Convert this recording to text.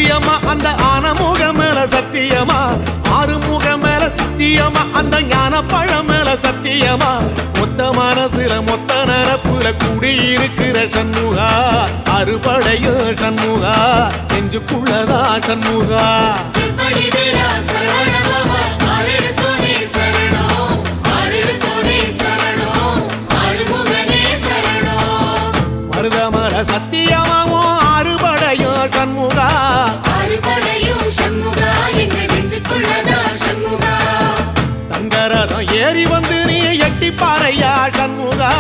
சத்தியமா அந்த ஆனமுக மேல சத்தியமா ஆறுமுக மேல சத்தியமா அந்த ஞான பழம் மேல சத்தியமா மொத்த மனசுல மொத்த நரப்புல குடியிருக்கிற சண்முகா அறுபடையோ சண்முகா நெஞ்சுக்குள்ளதா சண்முகா மருதமர சத்தியமாவோ அறுபடையோ சண்முகா தங்கரதம் ஏறி வந்து நீ எட்டி பாறையா சண்முகா